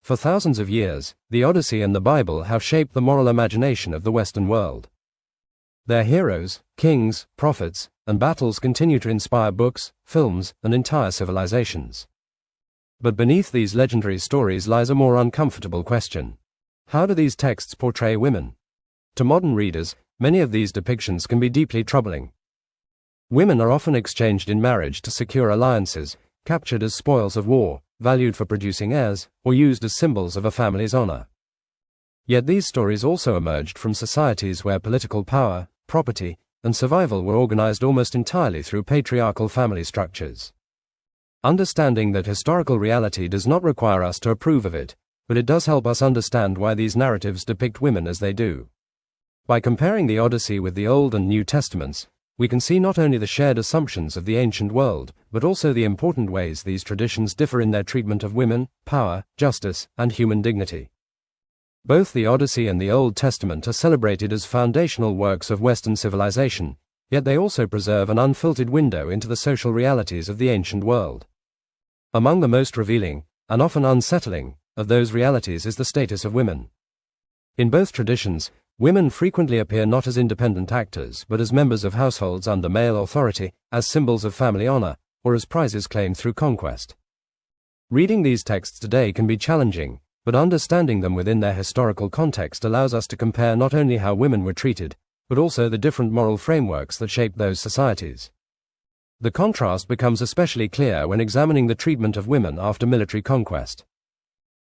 For thousands of years, the Odyssey and the Bible have shaped the moral imagination of the Western world. Their heroes, kings, prophets, and battles continue to inspire books, films, and entire civilizations. But beneath these legendary stories lies a more uncomfortable question. How do these texts portray women? To modern readers, many of these depictions can be deeply troubling. Women are often exchanged in marriage to secure alliances, captured as spoils of war, valued for producing heirs, or used as symbols of a family's honor. Yet these stories also emerged from societies where political power, property, and survival were organized almost entirely through patriarchal family structures. Understanding that historical reality does not require us to approve of it, but it does help us understand why these narratives depict women as they do. By comparing the Odyssey with the Old and New Testaments, we can see not only the shared assumptions of the ancient world, but also the important ways these traditions differ in their treatment of women, power, justice, and human dignity. Both the Odyssey and the Old Testament are celebrated as foundational works of Western civilization, yet they also preserve an unfiltered window into the social realities of the ancient world. Among the most revealing, and often unsettling, of those realities is the status of women. In both traditions, women frequently appear not as independent actors but as members of households under male authority, as symbols of family honor, or as prizes claimed through conquest. Reading these texts today can be challenging, but understanding them within their historical context allows us to compare not only how women were treated, but also the different moral frameworks that shaped those societies. The contrast becomes especially clear when examining the treatment of women after military conquest.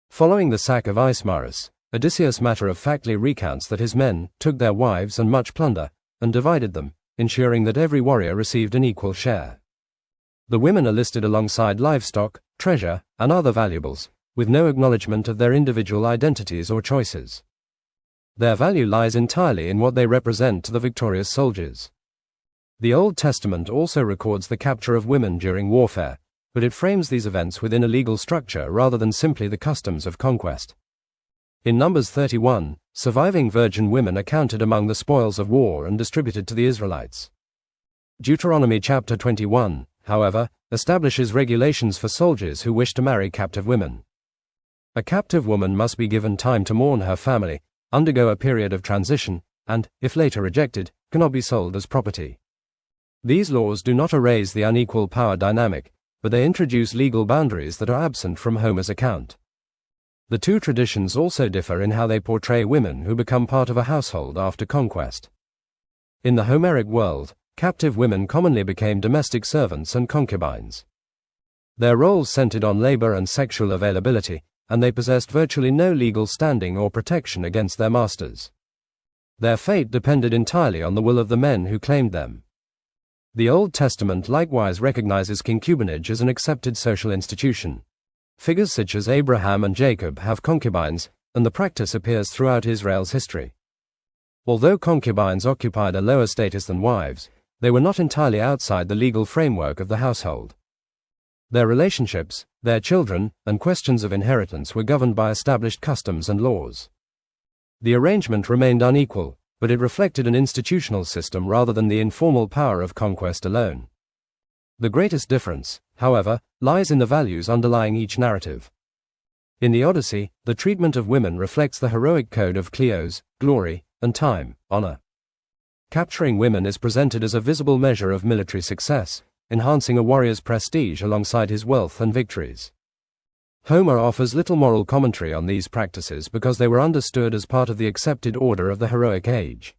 Following the sack of Ismarus, Odysseus matter-of-factly recounts that his men took their wives and much plunder, and divided them, ensuring that every warrior received an equal share. The women are listed alongside livestock, treasure, and other valuables, with no acknowledgement of their individual identities or choices. Their value lies entirely in what they represent to the victorious soldiers. The Old Testament also records the capture of women during warfare, but it frames these events within a legal structure rather than simply the customs of conquest. In Numbers 31, surviving virgin women are counted among the spoils of war and distributed to the Israelites. Deuteronomy chapter 21, however, establishes regulations for soldiers who wish to marry captive women. A captive woman must be given time to mourn her family, undergo a period of transition, and, if later rejected, cannot be sold as property. These laws do not erase the unequal power dynamic, but they introduce legal boundaries that are absent from Homer's account. The two traditions also differ in how they portray women who become part of a household after conquest. In the Homeric world, captive women commonly became domestic servants and concubines. Their roles centered on labor and sexual availability, and they possessed virtually no legal standing or protection against their masters. Their fate depended entirely on the will of the men who claimed them. The Old Testament likewise recognizes concubinage as an accepted social institution. Figures such as Abraham and Jacob have concubines, and the practice appears throughout Israel's history. Although concubines occupied a lower status than wives, they were not entirely outside the legal framework of the household. Their relationships, their children, and questions of inheritance were governed by established customs and laws. The arrangement remained unequal, but it reflected an institutional system rather than the informal power of conquest alone. The greatest difference, however, lies in the values underlying each narrative. In the Odyssey, the treatment of women reflects the heroic code of Kleos, glory, and time, honor. Capturing women is presented as a visible measure of military success, enhancing a warrior's prestige alongside his wealth and victories. Homer offers little moral commentary on these practices because they were understood as part of the accepted order of the heroic age.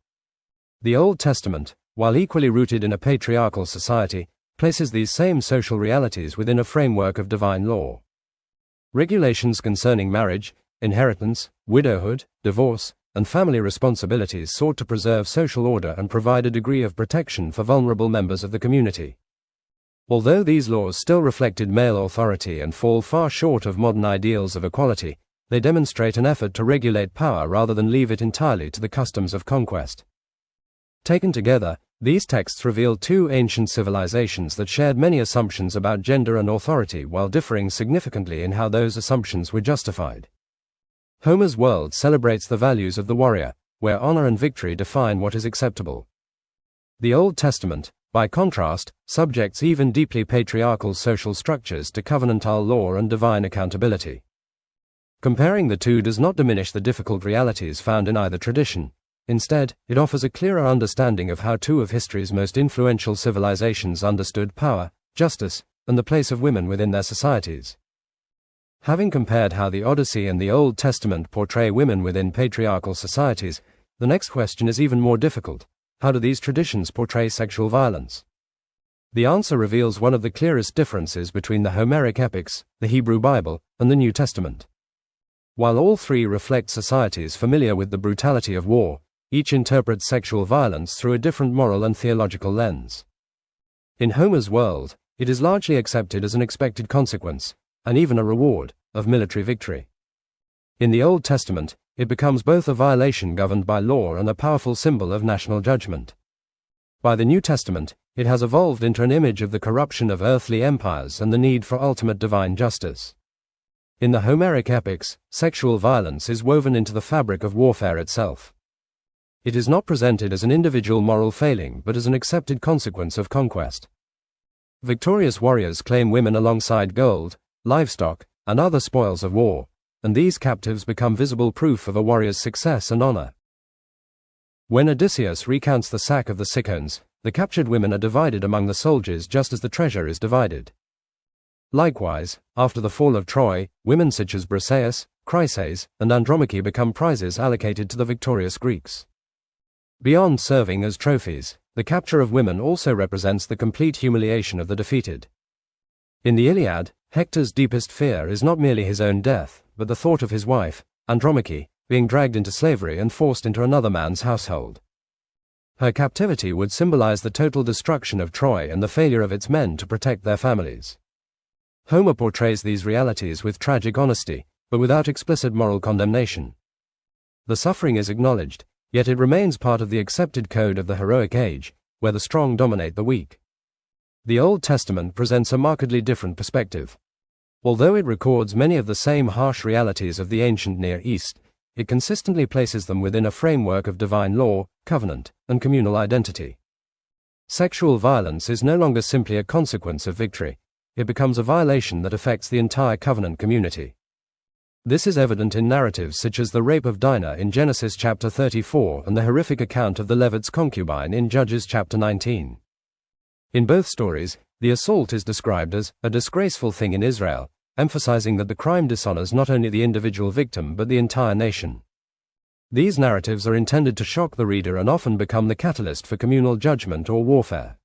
The Old Testament, while equally rooted in a patriarchal society, places these same social realities within a framework of divine law. Regulations concerning marriage, inheritance, widowhood, divorce, and family responsibilities sought to preserve social order and provide a degree of protection for vulnerable members of the community. Although these laws still reflected male authority and fall far short of modern ideals of equality, they demonstrate an effort to regulate power rather than leave it entirely to the customs of conquest. Taken together, these texts reveal two ancient civilizations that shared many assumptions about gender and authority while differing significantly in how those assumptions were justified. Homer's world celebrates the values of the warrior, where honor and victory define what is acceptable. The Old Testament, by contrast, subjects even deeply patriarchal social structures to covenantal law and divine accountability. Comparing the two does not diminish the difficult realities found in either tradition. Instead, it offers a clearer understanding of how two of history's most influential civilizations understood power, justice, and the place of women within their societies. Having compared how the Odyssey and the Old Testament portray women within patriarchal societies, the next question is even more difficult. How do these traditions portray sexual violence? The answer reveals one of the clearest differences between the Homeric epics, the Hebrew Bible, and the New Testament. While all three reflect societies familiar with the brutality of war, each interprets sexual violence through a different moral and theological lens. In Homer's world, it is largely accepted as an expected consequence, and even a reward, of military victory. In the Old Testament, it becomes both a violation governed by law and a powerful symbol of national judgment. By the New Testament, it has evolved into an image of the corruption of earthly empires and the need for ultimate divine justice. In the Homeric epics, sexual violence is woven into the fabric of warfare itself. It is not presented as an individual moral failing but as an accepted consequence of conquest. Victorious warriors claim women alongside gold, livestock, and other spoils of war, and these captives become visible proof of a warrior's success and honor. When Odysseus recounts the sack of the Cicons, the captured women are divided among the soldiers just as the treasure is divided. Likewise, after the fall of Troy, women such as Briseis, Chryses, and Andromache become prizes allocated to the victorious Greeks. Beyond serving as trophies, the capture of women also represents the complete humiliation of the defeated. In the Iliad, Hector's deepest fear is not merely his own death, but the thought of his wife, Andromache, being dragged into slavery and forced into another man's household. Her captivity would symbolize the total destruction of Troy and the failure of its men to protect their families. Homer portrays these realities with tragic honesty, but without explicit moral condemnation. The suffering is acknowledged, yet it remains part of the accepted code of the heroic age, where the strong dominate the weak. The Old Testament presents a markedly different perspective. Although it records many of the same harsh realities of the ancient Near East, it consistently places them within a framework of divine law, covenant, and communal identity. Sexual violence is no longer simply a consequence of victory. It becomes a violation that affects the entire covenant community. This is evident in narratives such as the rape of Dinah in Genesis chapter 34 and the horrific account of the Levite's concubine in Judges chapter 19. In both stories, the assault is described as a disgraceful thing in Israel, emphasizing that the crime dishonors not only the individual victim but the entire nation. These narratives are intended to shock the reader and often become the catalyst for communal judgment or warfare.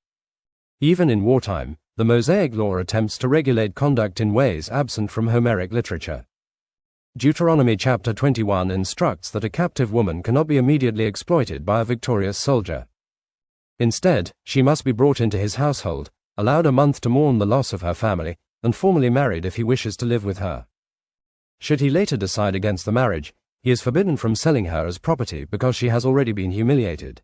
Even in wartime, the Mosaic Law attempts to regulate conduct in ways absent from Homeric literature. Deuteronomy chapter 21 instructs that a captive woman cannot be immediately exploited by a victorious soldier. Instead, she must be brought into his household, allowed a month to mourn the loss of her family, and formally married if he wishes to live with her. Should he later decide against the marriage, he is forbidden from selling her as property because she has already been humiliated.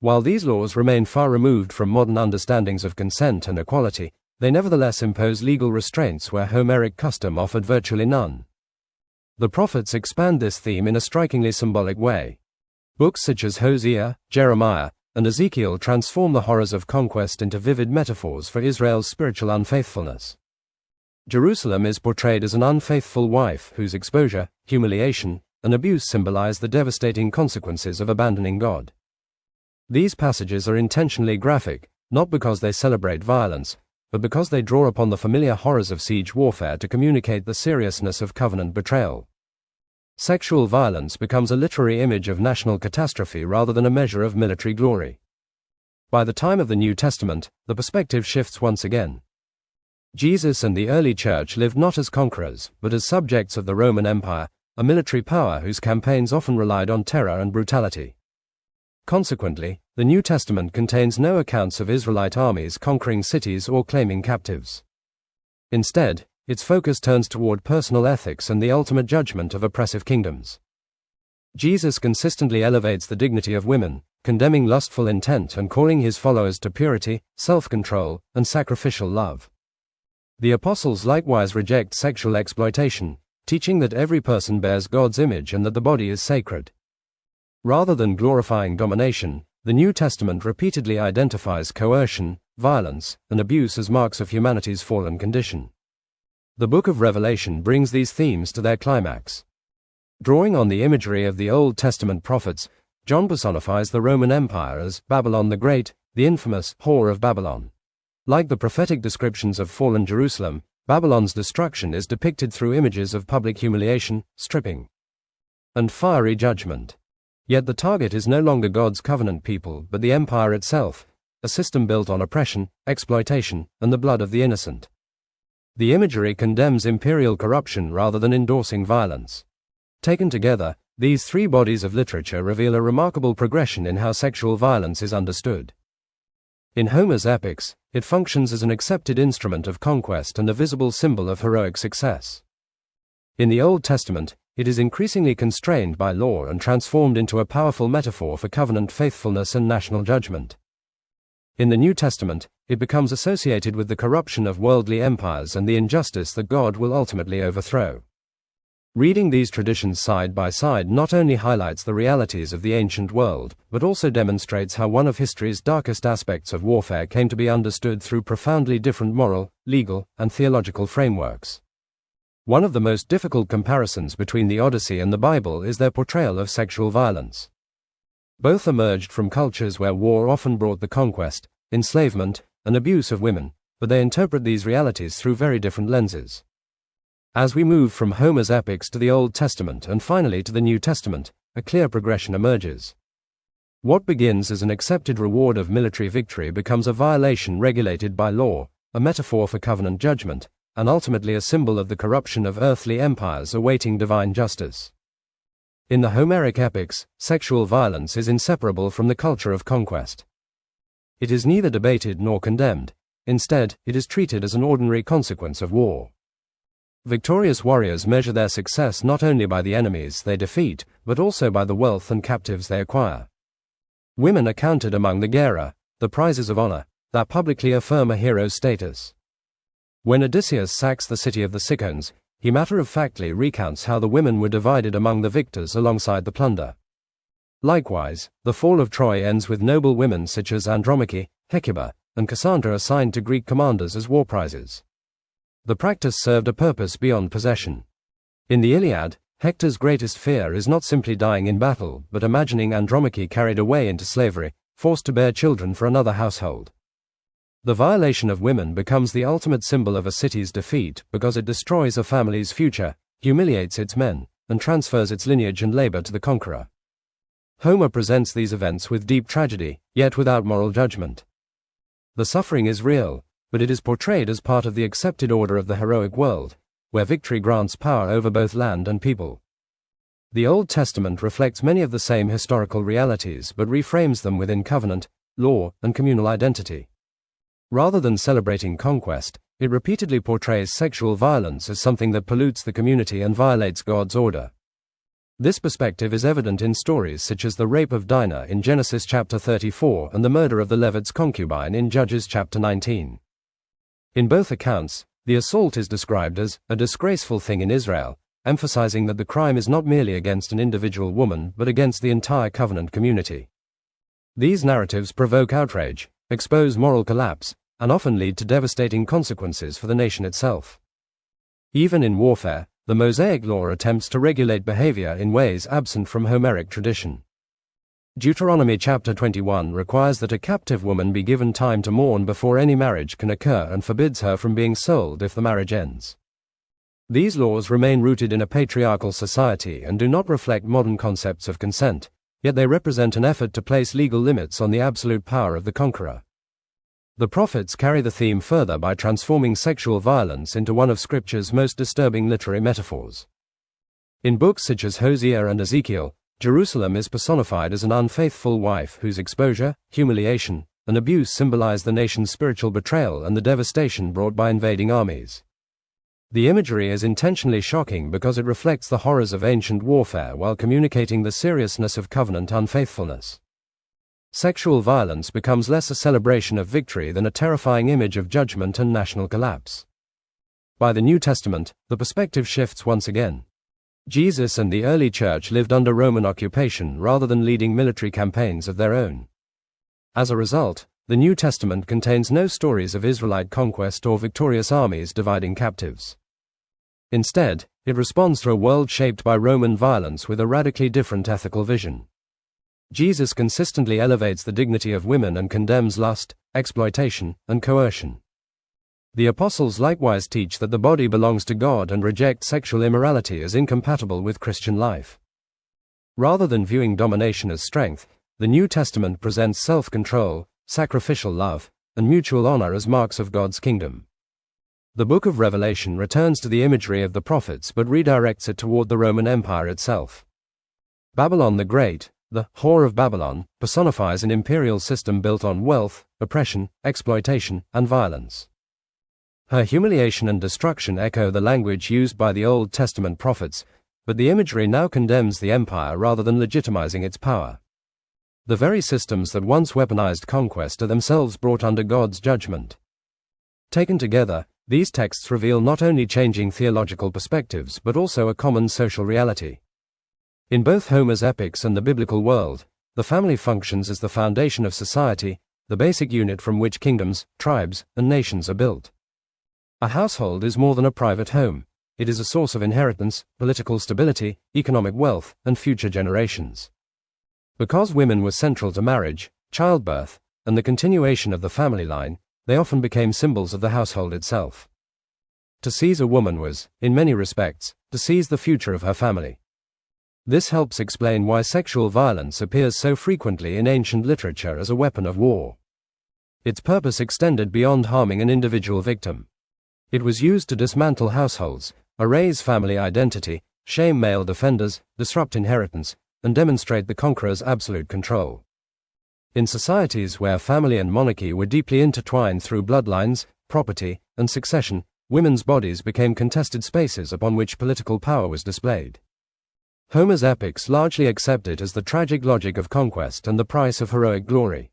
While these laws remain far removed from modern understandings of consent and equality, they nevertheless impose legal restraints where Homeric custom offered virtually none. The prophets expand this theme in a strikingly symbolic way. Books such as Hosea, Jeremiah, and Ezekiel transform the horrors of conquest into vivid metaphors for Israel's spiritual unfaithfulness. Jerusalem is portrayed as an unfaithful wife whose exposure, humiliation, and abuse symbolize the devastating consequences of abandoning God. These passages are intentionally graphic, not because they celebrate violence, but because they draw upon the familiar horrors of siege warfare to communicate the seriousness of covenant betrayal. Sexual violence becomes a literary image of national catastrophe rather than a measure of military glory. By the time of the New Testament, the perspective shifts once again. Jesus and the early church lived not as conquerors, but as subjects of the Roman Empire, a military power whose campaigns often relied on terror and brutality. Consequently, the New Testament contains no accounts of Israelite armies conquering cities or claiming captives. Instead, its focus turns toward personal ethics and the ultimate judgment of oppressive kingdoms. Jesus consistently elevates the dignity of women, condemning lustful intent and calling his followers to purity, self-control, and sacrificial love. The apostles likewise reject sexual exploitation, teaching that every person bears God's image and that the body is sacred. Rather than glorifying domination, the New Testament repeatedly identifies coercion, violence, and abuse as marks of humanity's fallen condition. The book of Revelation brings these themes to their climax. Drawing on the imagery of the Old Testament prophets, John personifies the Roman Empire as Babylon the Great, the infamous Whore of Babylon. Like the prophetic descriptions of fallen Jerusalem, Babylon's destruction is depicted through images of public humiliation, stripping, and fiery judgment. Yet the target is no longer God's covenant people but the empire itself, a system built on oppression, exploitation, and the blood of the innocent. The imagery condemns imperial corruption rather than endorsing violence. Taken together, these three bodies of literature reveal a remarkable progression in how sexual violence is understood. In Homer's epics, it functions as an accepted instrument of conquest and a visible symbol of heroic success. In the Old Testament, it is increasingly constrained by law and transformed into a powerful metaphor for covenant faithfulness and national judgment. In the New Testament, it becomes associated with the corruption of worldly empires and the injustice that God will ultimately overthrow. Reading these traditions side by side not only highlights the realities of the ancient world, but also demonstrates how one of history's darkest aspects of warfare came to be understood through profoundly different moral, legal, and theological frameworks. One of the most difficult comparisons between the Odyssey and the Bible is their portrayal of sexual violence. Both emerged from cultures where war often brought the conquest, enslavement, and abuse of women, but they interpret these realities through very different lenses. As we move from Homer's epics to the Old Testament and finally to the New Testament, a clear progression emerges. What begins as an accepted reward of military victory becomes a violation regulated by law, a metaphor for covenant judgment, and ultimately a symbol of the corruption of earthly empires awaiting divine justice. In the Homeric epics, sexual violence is inseparable from the culture of conquest. It is neither debated nor condemned. Instead, it is treated as an ordinary consequence of war. Victorious warriors measure their success not only by the enemies they defeat, but also by the wealth and captives they acquire. Women are counted among the gera, the prizes of honor, that publicly affirm a hero's status. When Odysseus sacks the city of the Cicons, he matter-of-factly recounts how the women were divided among the victors alongside the plunder. Likewise, the fall of Troy ends with noble women such as Andromache, Hecuba, and Cassandra assigned to Greek commanders as war prizes. The practice served a purpose beyond possession. In the Iliad, Hector's greatest fear is not simply dying in battle, but imagining Andromache carried away into slavery, forced to bear children for another household. The violation of women becomes the ultimate symbol of a city's defeat because it destroys a family's future, humiliates its men, and transfers its lineage and labor to the conqueror. Homer presents these events with deep tragedy, yet without moral judgment. The suffering is real, but it is portrayed as part of the accepted order of the heroic world, where victory grants power over both land and people. The Old Testament reflects many of the same historical realities but reframes them within covenant, law, and communal identity. Rather than celebrating conquest, it repeatedly portrays sexual violence as something that pollutes the community and violates God's order. This perspective is evident in stories such as the rape of Dinah in Genesis chapter 34 and the murder of the Levite's concubine in Judges chapter 19. In both accounts, the assault is described as a disgraceful thing in Israel, emphasizing that the crime is not merely against an individual woman but against the entire covenant community. These narratives provoke outrage, expose moral collapse, and often lead to devastating consequences for the nation itself. Even in warfare, the Mosaic law attempts to regulate behavior in ways absent from Homeric tradition. Deuteronomy chapter 21 requires that a captive woman be given time to mourn before any marriage can occur and forbids her from being sold if the marriage ends. These laws remain rooted in a patriarchal society and do not reflect modern concepts of consent, yet they represent an effort to place legal limits on the absolute power of the conqueror. The prophets carry the theme further by transforming sexual violence into one of Scripture's most disturbing literary metaphors. In books such as Hosea and Ezekiel, Jerusalem is personified as an unfaithful wife whose exposure, humiliation, and abuse symbolize the nation's spiritual betrayal and the devastation brought by invading armies. The imagery is intentionally shocking because it reflects the horrors of ancient warfare while communicating the seriousness of covenant unfaithfulness. Sexual violence becomes less a celebration of victory than a terrifying image of judgment and national collapse. By the New Testament, the perspective shifts once again. Jesus and the early church lived under Roman occupation rather than leading military campaigns of their own. As a result, the New Testament contains no stories of Israelite conquest or victorious armies dividing captives. Instead, it responds to a world shaped by Roman violence with a radically different ethical vision. Jesus consistently elevates the dignity of women and condemns lust, exploitation, and coercion. The apostles likewise teach that the body belongs to God and reject sexual immorality as incompatible with Christian life. Rather than viewing domination as strength, the New Testament presents self-control, sacrificial love, and mutual honor as marks of God's kingdom. The book of Revelation returns to the imagery of the prophets but redirects it toward the Roman Empire itself. Babylon the Great, the Whore of Babylon, personifies an imperial system built on wealth, oppression, exploitation, and violence. Her humiliation and destruction echo the language used by the Old Testament prophets, but the imagery now condemns the empire rather than legitimizing its power. The very systems that once weaponized conquest are themselves brought under God's judgment. Taken together, these texts reveal not only changing theological perspectives but also a common social reality. In both Homer's epics and the biblical world, the family functions as the foundation of society, the basic unit from which kingdoms, tribes, and nations are built. A household is more than a private home. It is a source of inheritance, political stability, economic wealth, and future generations. Because women were central to marriage, childbirth, and the continuation of the family line, they often became symbols of the household itself. To seize a woman was, in many respects, to seize the future of her family. This helps explain why sexual violence appears so frequently in ancient literature as a weapon of war. Its purpose extended beyond harming an individual victim. It was used to dismantle households, erase family identity, shame male defenders, disrupt inheritance, and demonstrate the conqueror's absolute control. In societies where family and monarchy were deeply intertwined through bloodlines, property, and succession, women's bodies became contested spaces upon which political power was displayed. Homer's epics largely accept it as the tragic logic of conquest and the price of heroic glory.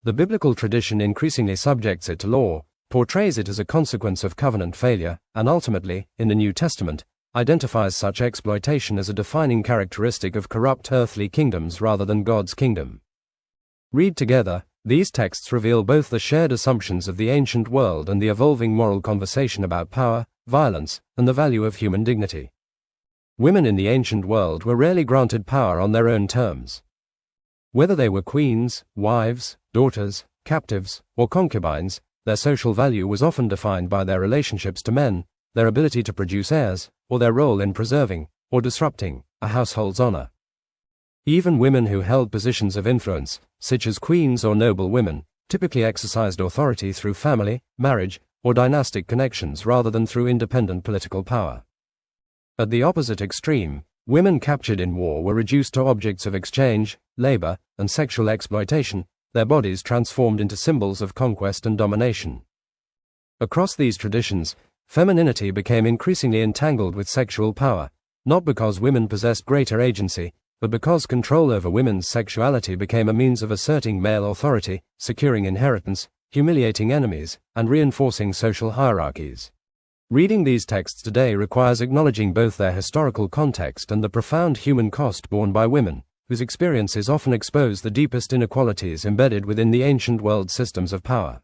The biblical tradition increasingly subjects it to law, portrays it as a consequence of covenant failure, and ultimately, in the New Testament, identifies such exploitation as a defining characteristic of corrupt earthly kingdoms rather than God's kingdom. Read together, these texts reveal both the shared assumptions of the ancient world and the evolving moral conversation about power, violence, and the value of human dignity. Women in the ancient world were rarely granted power on their own terms. Whether they were queens, wives, daughters, captives, or concubines, their social value was often defined by their relationships to men, their ability to produce heirs, or their role in preserving, or disrupting, a household's honor. Even women who held positions of influence, such as queens or noble women, typically exercised authority through family, marriage, or dynastic connections rather than through independent political power. At the opposite extreme, women captured in war were reduced to objects of exchange, labor, and sexual exploitation, their bodies transformed into symbols of conquest and domination. Across these traditions, femininity became increasingly entangled with sexual power, not because women possessed greater agency, but because control over women's sexuality became a means of asserting male authority, securing inheritance, humiliating enemies, and reinforcing social hierarchies. Reading these texts today requires acknowledging both their historical context and the profound human cost borne by women, whose experiences often expose the deepest inequalities embedded within the ancient world systems of power.